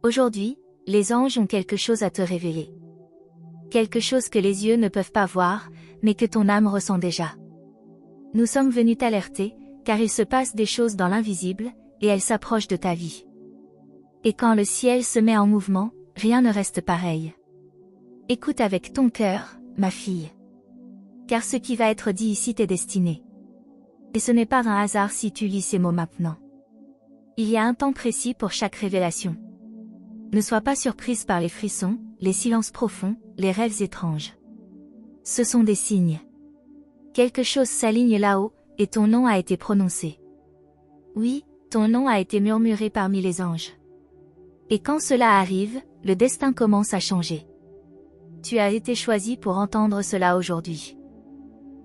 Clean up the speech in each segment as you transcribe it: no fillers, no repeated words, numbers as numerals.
Aujourd'hui, les anges ont quelque chose à te révéler. Quelque chose que les yeux ne peuvent pas voir, mais que ton âme ressent déjà. Nous sommes venus t'alerter, car il se passe des choses dans l'invisible, et elles s'approchent de ta vie. Et quand le ciel se met en mouvement, rien ne reste pareil. Écoute avec ton cœur, ma fille. Car ce qui va être dit ici t'est destiné. Et ce n'est pas un hasard si tu lis ces mots maintenant. Il y a un temps précis pour chaque révélation. Ne sois pas surprise par les frissons, les silences profonds, les rêves étranges. Ce sont des signes. Quelque chose s'aligne là-haut, et ton nom a été prononcé. Oui, ton nom a été murmuré parmi les anges. Et quand cela arrive, le destin commence à changer. Tu as été choisi pour entendre cela aujourd'hui.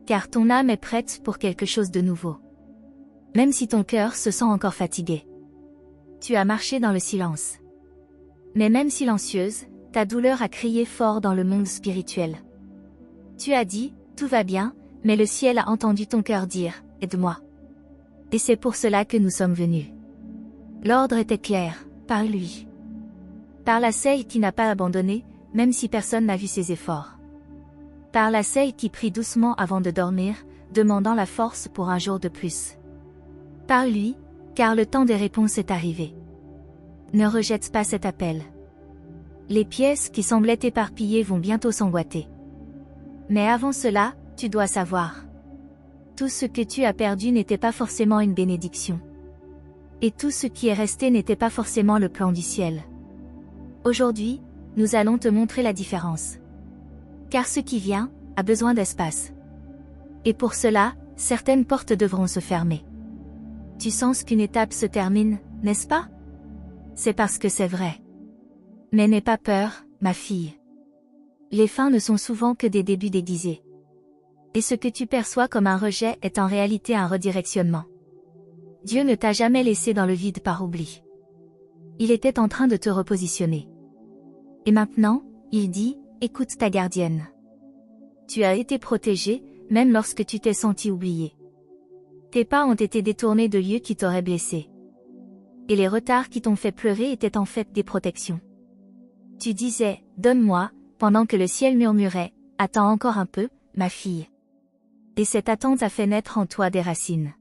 Car ton âme est prête pour quelque chose de nouveau. Même si ton cœur se sent encore fatigué. Tu as marché dans le silence. Mais même silencieuse, ta douleur a crié fort dans le monde spirituel. Tu as dit, tout va bien, mais le ciel a entendu ton cœur dire, aide-moi. Et c'est pour cela que nous sommes venus. L'ordre était clair, par lui. Par la celle qui n'a pas abandonné, même si personne n'a vu ses efforts. Par la celle qui prie doucement avant de dormir, demandant la force pour un jour de plus. Par lui, car le temps des réponses est arrivé. Ne rejette pas cet appel. Les pièces qui semblaient éparpillées vont bientôt s'emboîter. Mais avant cela, tu dois savoir. Tout ce que tu as perdu n'était pas forcément une bénédiction. Et tout ce qui est resté n'était pas forcément le plan du ciel. Aujourd'hui, nous allons te montrer la différence. Car ce qui vient, a besoin d'espace. Et pour cela, certaines portes devront se fermer. Tu sens qu'une étape se termine, n'est-ce pas? C'est parce que c'est vrai. Mais n'aie pas peur, ma fille. Les fins ne sont souvent que des débuts déguisés. Et ce que tu perçois comme un rejet est en réalité un redirectionnement. Dieu ne t'a jamais laissé dans le vide par oubli. Il était en train de te repositionner. Et maintenant, il dit, écoute ta gardienne. Tu as été protégé, même lorsque tu t'es senti oublié. Tes pas ont été détournés de lieux qui t'auraient blessé. Et les retards qui t'ont fait pleurer étaient en fait des protections. Tu disais, donne-moi, pendant que le ciel murmurait, attends encore un peu, ma fille. Et cette attente a fait naître en toi des racines.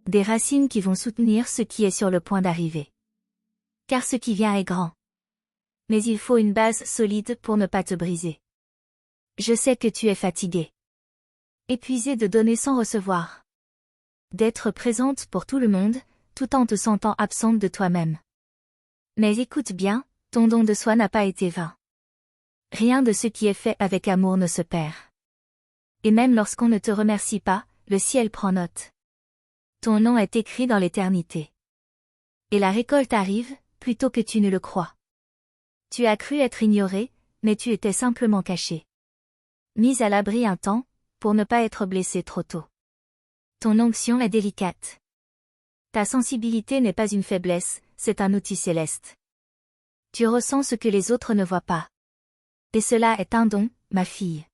Des racines qui vont soutenir ce qui est sur le point d'arriver. Car ce qui vient est grand. Mais il faut une base solide pour ne pas te briser. Je sais que tu es fatigué. Épuisé de donner sans recevoir. D'être présente pour tout le monde, tout en te sentant absente de toi-même. Mais écoute bien, ton don de soi n'a pas été vain. Rien de ce qui est fait avec amour ne se perd. Et même lorsqu'on ne te remercie pas, le ciel prend note. Ton nom est écrit dans l'éternité. Et la récolte arrive, plutôt que tu ne le crois. Tu as cru être ignoré, mais tu étais simplement caché. Mise à l'abri un temps, pour ne pas être blessé trop tôt. Ton onction est délicate. Ta sensibilité n'est pas une faiblesse, c'est un outil céleste. Tu ressens ce que les autres ne voient pas. Et cela est un don, ma fille.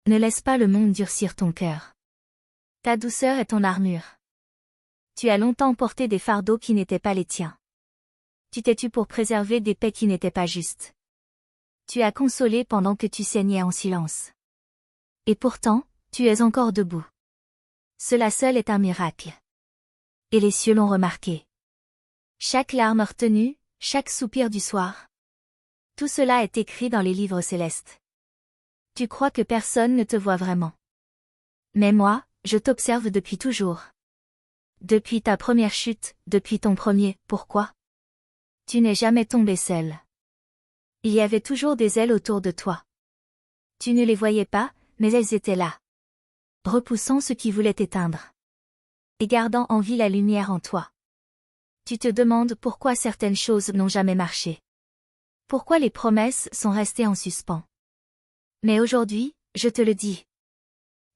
Ne laisse pas le monde durcir ton cœur. Ta douceur est ton armure. Tu as longtemps porté des fardeaux qui n'étaient pas les tiens. Tu t'es tu pour préserver des paix qui n'étaient pas justes. Tu as consolé pendant que tu saignais en silence. Et pourtant, tu es encore debout. Cela seul est un miracle. Et les cieux l'ont remarqué. Chaque larme retenue, chaque soupir du soir. Tout cela est écrit dans les livres célestes. Tu crois que personne ne te voit vraiment. Mais moi, je t'observe depuis toujours. Depuis ta première chute, depuis ton premier « pourquoi ?» Tu n'es jamais tombé seul. Il y avait toujours des ailes autour de toi. Tu ne les voyais pas, mais elles étaient là. Repoussant ce qui voulait t'éteindre. Et gardant en vie la lumière en toi. Tu te demandes pourquoi certaines choses n'ont jamais marché. Pourquoi les promesses sont restées en suspens. Mais aujourd'hui, je te le dis.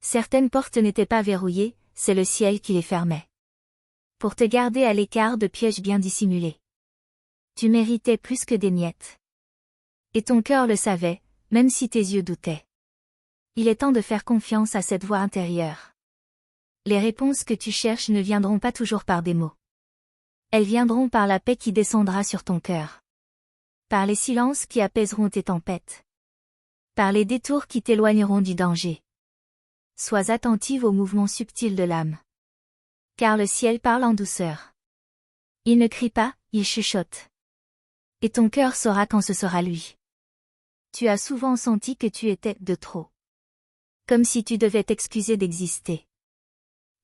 Certaines portes n'étaient pas verrouillées, c'est le ciel qui les fermait. Pour te garder à l'écart de pièges bien dissimulés. Tu méritais plus que des miettes. Et ton cœur le savait, même si tes yeux doutaient. Il est temps de faire confiance à cette voix intérieure. Les réponses que tu cherches ne viendront pas toujours par des mots. Elles viendront par la paix qui descendra sur ton cœur. par les silences qui apaiseront tes tempêtes, par les détours qui t'éloigneront du danger. Sois attentive aux mouvements subtils de l'âme. Car le ciel parle en douceur. Il ne crie pas, il chuchote. Et ton cœur saura quand ce sera lui. Tu as souvent senti que tu étais de trop. Comme si tu devais t'excuser d'exister.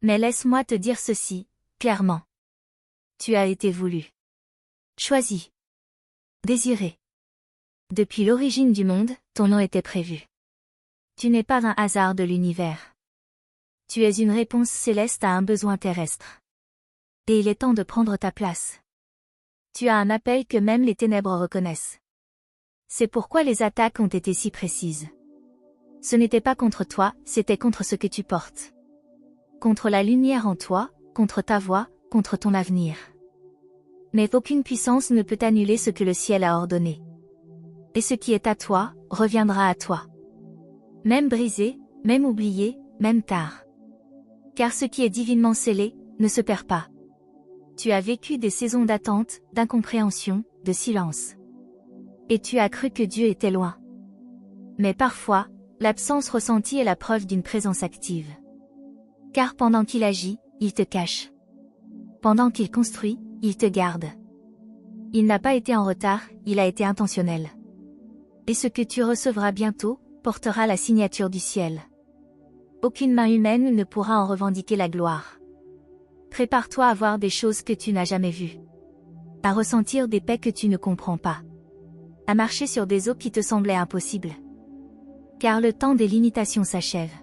Mais laisse-moi te dire ceci, clairement. Tu as été voulu. Choisi. Désiré. Depuis l'origine du monde, ton nom était prévu. Tu n'es pas un hasard de l'univers. Tu es une réponse céleste à un besoin terrestre. Et il est temps de prendre ta place. Tu as un appel que même les ténèbres reconnaissent. C'est pourquoi les attaques ont été si précises. Ce n'était pas contre toi, c'était contre ce que tu portes. Contre la lumière en toi, contre ta voix, contre ton avenir. Mais aucune puissance ne peut annuler ce que le ciel a ordonné. Et ce qui est à toi, reviendra à toi. Même brisé, même oublié, même tard. Car ce qui est divinement scellé, ne se perd pas. Tu as vécu des saisons d'attente, d'incompréhension, de silence. Et tu as cru que Dieu était loin. Mais parfois, l'absence ressentie est la preuve d'une présence active. Car pendant qu'il agit, il te cache. Pendant qu'il construit, il te garde. Il n'a pas été en retard, il a été intentionnel. Et ce que tu recevras bientôt, portera la signature du ciel. Aucune main humaine ne pourra en revendiquer la gloire. Prépare-toi à voir des choses que tu n'as jamais vues. À ressentir des paix que tu ne comprends pas. À marcher sur des eaux qui te semblaient impossibles. Car le temps des limitations s'achève.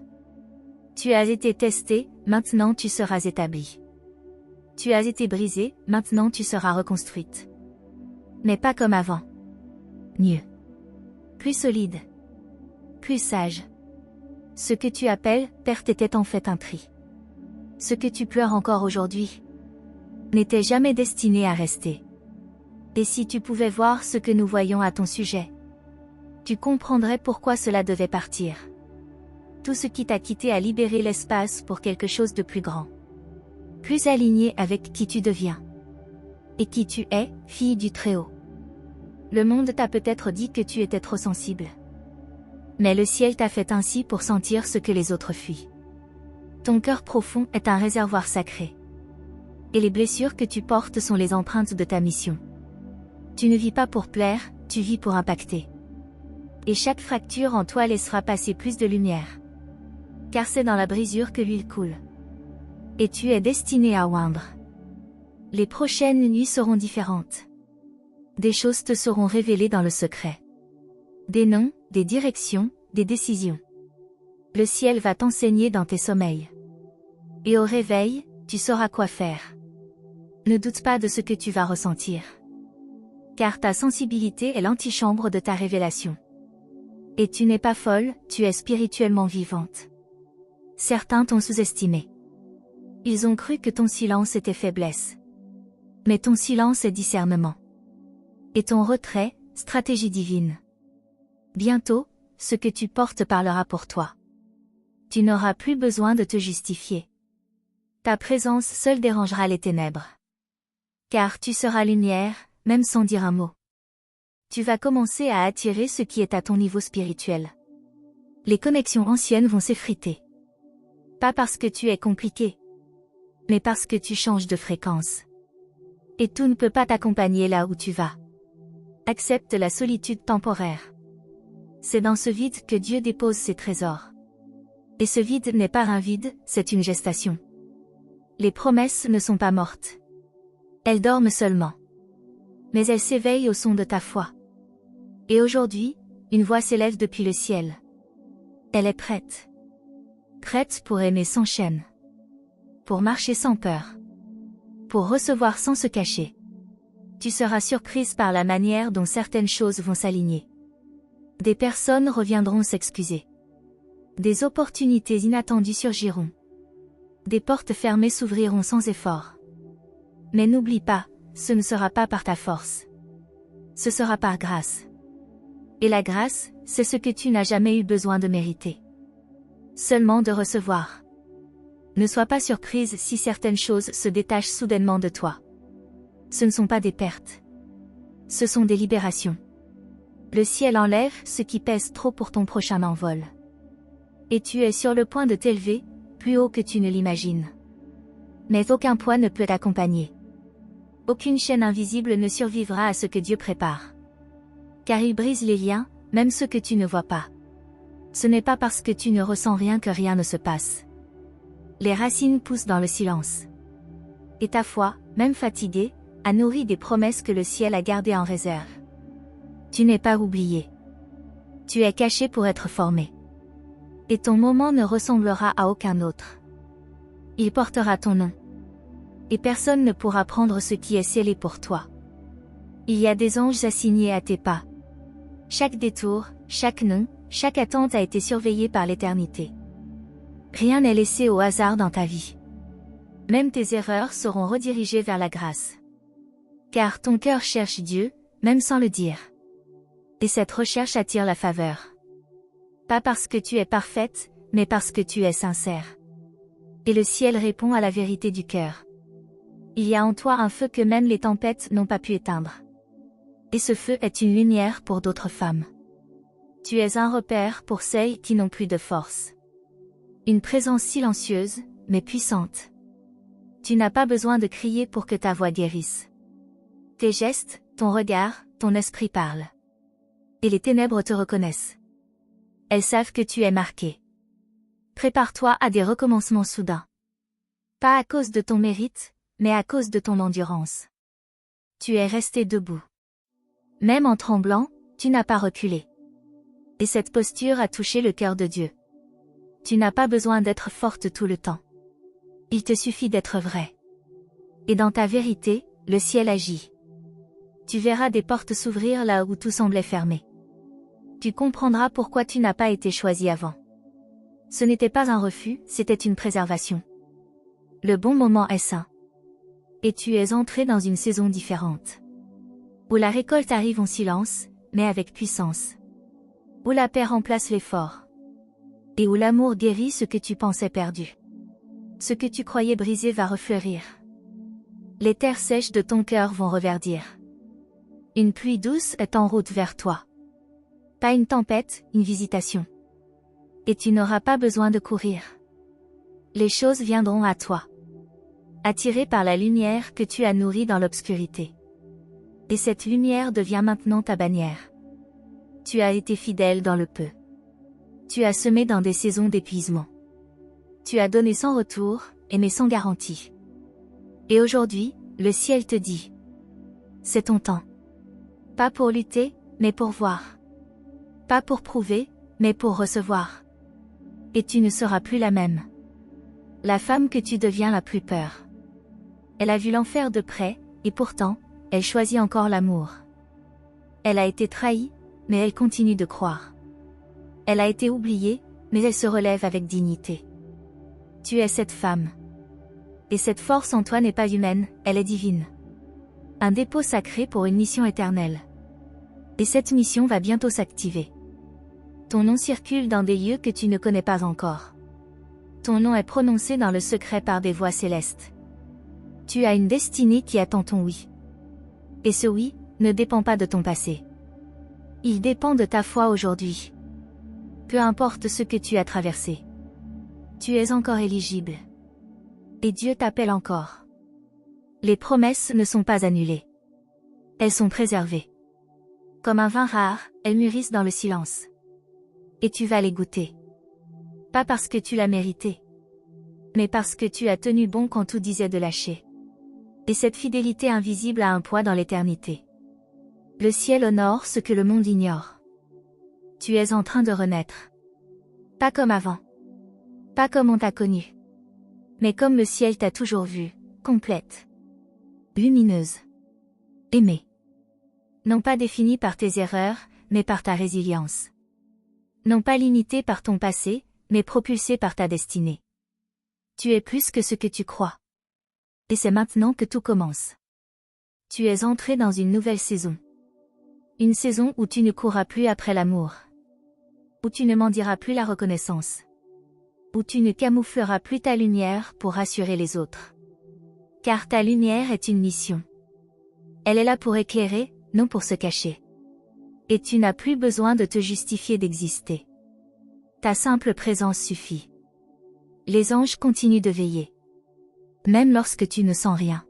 Tu as été testé, maintenant tu seras établi. Tu as été brisé, maintenant tu seras reconstruite. Mais pas comme avant. Mieux. Plus solide. Plus sage. Ce que tu appelles perte était en fait un tri. Ce que tu pleures encore aujourd'hui n'était jamais destiné à rester. Et si tu pouvais voir ce que nous voyons à ton sujet, tu comprendrais pourquoi cela devait partir. Tout ce qui t'a quitté a libéré l'espace pour quelque chose de plus grand. Plus aligné avec qui tu deviens. Et qui tu es, fille du Très-Haut. Le monde t'a peut-être dit que tu étais trop sensible. Mais le ciel t'a fait ainsi pour sentir ce que les autres fuient. Ton cœur profond est un réservoir sacré. Et les blessures que tu portes sont les empreintes de ta mission. Tu ne vis pas pour plaire, tu vis pour impacter. Et chaque fracture en toi laissera passer plus de lumière. Car c'est dans la brisure que l'huile coule. Et tu es destiné à oindre. Les prochaines nuits seront différentes. Des choses te seront révélées dans le secret. Des noms, des directions, des décisions. Le ciel va t'enseigner dans tes sommeils. Et au réveil, tu sauras quoi faire. Ne doute pas de ce que tu vas ressentir. Car ta sensibilité est l'antichambre de ta révélation. Et tu n'es pas folle, tu es spirituellement vivante. Certains t'ont sous-estimé. Ils ont cru que ton silence était faiblesse. Mais ton silence est discernement. Et ton retrait, stratégie divine. Bientôt, ce que tu portes parlera pour toi. Tu n'auras plus besoin de te justifier. Ta présence seule dérangera les ténèbres. Car tu seras lumière, même sans dire un mot. Tu vas commencer à attirer ce qui est à ton niveau spirituel. Les connexions anciennes vont s'effriter. Pas parce que tu es compliqué, mais parce que tu changes de fréquence. Et tout ne peut pas t'accompagner là où tu vas. Accepte la solitude temporaire. C'est dans ce vide que Dieu dépose ses trésors. Et ce vide n'est pas un vide, c'est une gestation. Les promesses ne sont pas mortes. Elles dorment seulement. Mais elles s'éveillent au son de ta foi. Et aujourd'hui, une voix s'élève depuis le ciel. Elle est prête. Prête pour aimer sans chaîne. Pour marcher sans peur. Pour recevoir sans se cacher. Tu seras surprise par la manière dont certaines choses vont s'aligner. Des personnes reviendront s'excuser. Des opportunités inattendues surgiront. Des portes fermées s'ouvriront sans effort. Mais n'oublie pas, ce ne sera pas par ta force. Ce sera par grâce. Et la grâce, c'est ce que tu n'as jamais eu besoin de mériter. Seulement de recevoir. Ne sois pas surprise si certaines choses se détachent soudainement de toi. Ce ne sont pas des pertes. Ce sont des libérations. Le ciel enlève ce qui pèse trop pour ton prochain envol. Et tu es sur le point de t'élever, plus haut que tu ne l'imagines. Mais aucun poids ne peut t'accompagner. Aucune chaîne invisible ne survivra à ce que Dieu prépare. Car il brise les liens, même ceux que tu ne vois pas. Ce n'est pas parce que tu ne ressens rien que rien ne se passe. Les racines poussent dans le silence. Et ta foi, même fatiguée, a nourri des promesses que le ciel a gardées en réserve. Tu n'es pas oublié. Tu es caché pour être formé. Et ton moment ne ressemblera à aucun autre. Il portera ton nom. Et personne ne pourra prendre ce qui est scellé pour toi. Il y a des anges assignés à tes pas. Chaque détour, chaque nom, chaque attente a été surveillée par l'éternité. Rien n'est laissé au hasard dans ta vie. Même tes erreurs seront redirigées vers la grâce. Car ton cœur cherche Dieu, même sans le dire. Et cette recherche attire la faveur. Pas parce que tu es parfaite, mais parce que tu es sincère. Et le ciel répond à la vérité du cœur. Il y a en toi un feu que même les tempêtes n'ont pas pu éteindre. Et ce feu est une lumière pour d'autres femmes. Tu es un repère pour celles qui n'ont plus de force. Une présence silencieuse, mais puissante. Tu n'as pas besoin de crier pour que ta voix guérisse. Tes gestes, ton regard, ton esprit parlent. Et les ténèbres te reconnaissent. Elles savent que tu es marqué. Prépare-toi à des recommencements soudains. Pas à cause de ton mérite, mais à cause de ton endurance. Tu es resté debout. Même en tremblant, tu n'as pas reculé. Et cette posture a touché le cœur de Dieu. Tu n'as pas besoin d'être forte tout le temps. Il te suffit d'être vrai. Et dans ta vérité, le ciel agit. Tu verras des portes s'ouvrir là où tout semblait fermé. Tu comprendras pourquoi tu n'as pas été choisi avant. Ce n'était pas un refus, c'était une préservation. Le bon moment est sain. Et tu es entré dans une saison différente. Où la récolte arrive en silence, mais avec puissance. Où la paix remplace l'effort. Et où l'amour guérit ce que tu pensais perdu. Ce que tu croyais brisé va refleurir. Les terres sèches de ton cœur vont reverdir. Une pluie douce est en route vers toi. Pas une tempête, une visitation. Et tu n'auras pas besoin de courir. Les choses viendront à toi. Attirées par la lumière que tu as nourrie dans l'obscurité. Et cette lumière devient maintenant ta bannière. Tu as été fidèle dans le peu. Tu as semé dans des saisons d'épuisement. Tu as donné sans retour, aimé sans garantie. Et aujourd'hui, le ciel te dit. C'est ton temps. Pas pour lutter, mais pour voir. Pas pour prouver, mais pour recevoir. Et tu ne seras plus la même. La femme que tu deviens n'a plus peur. Elle a vu l'enfer de près, et pourtant, elle choisit encore l'amour. Elle a été trahie, mais elle continue de croire. Elle a été oubliée, mais elle se relève avec dignité. Tu es cette femme. Et cette force en toi n'est pas humaine, elle est divine. Un dépôt sacré pour une mission éternelle. Et cette mission va bientôt s'activer. Ton nom circule dans des lieux que tu ne connais pas encore. Ton nom est prononcé dans le secret par des voix célestes. Tu as une destinée qui attend ton oui. Et ce oui, ne dépend pas de ton passé. Il dépend de ta foi aujourd'hui. Peu importe ce que tu as traversé. Tu es encore éligible. Et Dieu t'appelle encore. Les promesses ne sont pas annulées. Elles sont préservées. Comme un vin rare, elles mûrissent dans le silence. Et tu vas les goûter. Pas parce que tu l'as mérité. Mais parce que tu as tenu bon quand tout disait de lâcher. Et cette fidélité invisible a un poids dans l'éternité. Le ciel honore ce que le monde ignore. Tu es en train de renaître. Pas comme avant. Pas comme on t'a connu. Mais comme le ciel t'a toujours vue, complète. Lumineuse. Aimée. Non pas définie par tes erreurs, mais par ta résilience. Non pas limitée par ton passé, mais propulsée par ta destinée. Tu es plus que ce que tu crois. Et c'est maintenant que tout commence. Tu es entré dans une nouvelle saison. Une saison où tu ne courras plus après l'amour. Où tu ne mendiras plus la reconnaissance. Où tu ne camoufleras plus ta lumière pour rassurer les autres. Car ta lumière est une mission. Elle est là pour éclairer, non pour se cacher. Et tu n'as plus besoin de te justifier d'exister. Ta simple présence suffit. Les anges continuent de veiller. Même lorsque tu ne sens rien.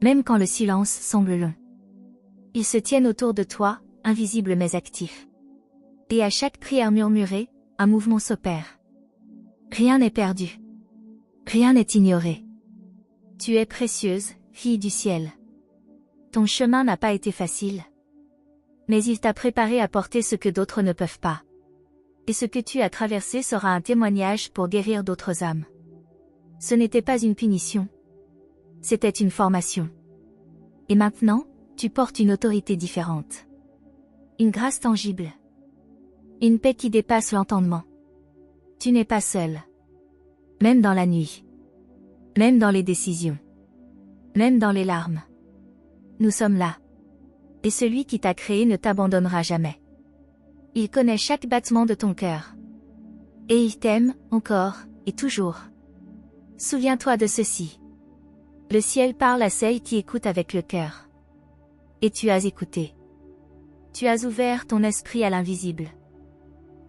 Même quand le silence semble long. Ils se tiennent autour de toi, invisibles mais actifs. Et à chaque prière murmurée, un mouvement s'opère. Rien n'est perdu. Rien n'est ignoré. Tu es précieuse, fille du ciel. Ton chemin n'a pas été facile. Mais il t'a préparé à porter ce que d'autres ne peuvent pas. Et ce que tu as traversé sera un témoignage pour guérir d'autres âmes. Ce n'était pas une punition. C'était une formation. Et maintenant, tu portes une autorité différente. Une grâce tangible. Une paix qui dépasse l'entendement. Tu n'es pas seul. Même dans la nuit. Même dans les décisions. Même dans les larmes. Nous sommes là. Et celui qui t'a créé ne t'abandonnera jamais. Il connaît chaque battement de ton cœur. Et il t'aime, encore, et toujours. Souviens-toi de ceci. Le ciel parle à celle qui écoute avec le cœur. Et tu as écouté. Tu as ouvert ton esprit à l'invisible.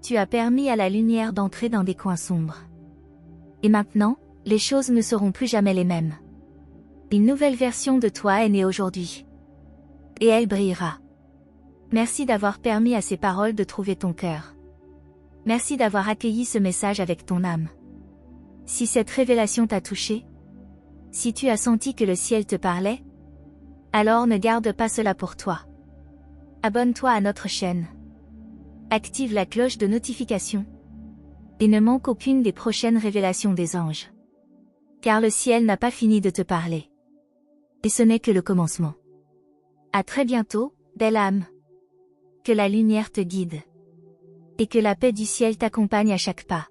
Tu as permis à la lumière d'entrer dans des coins sombres. Et maintenant, les choses ne seront plus jamais les mêmes. Une nouvelle version de toi est née aujourd'hui. Et elle brillera. Merci d'avoir permis à ces paroles de trouver ton cœur. Merci d'avoir accueilli ce message avec ton âme. Si cette révélation t'a touché, si tu as senti que le ciel te parlait, alors ne garde pas cela pour toi. Abonne-toi à notre chaîne. Active la cloche de notification. Et ne manque aucune des prochaines révélations des anges. Car le ciel n'a pas fini de te parler. Et ce n'est que le commencement. À très bientôt, belle âme. Que la lumière te guide. Et que la paix du ciel t'accompagne à chaque pas.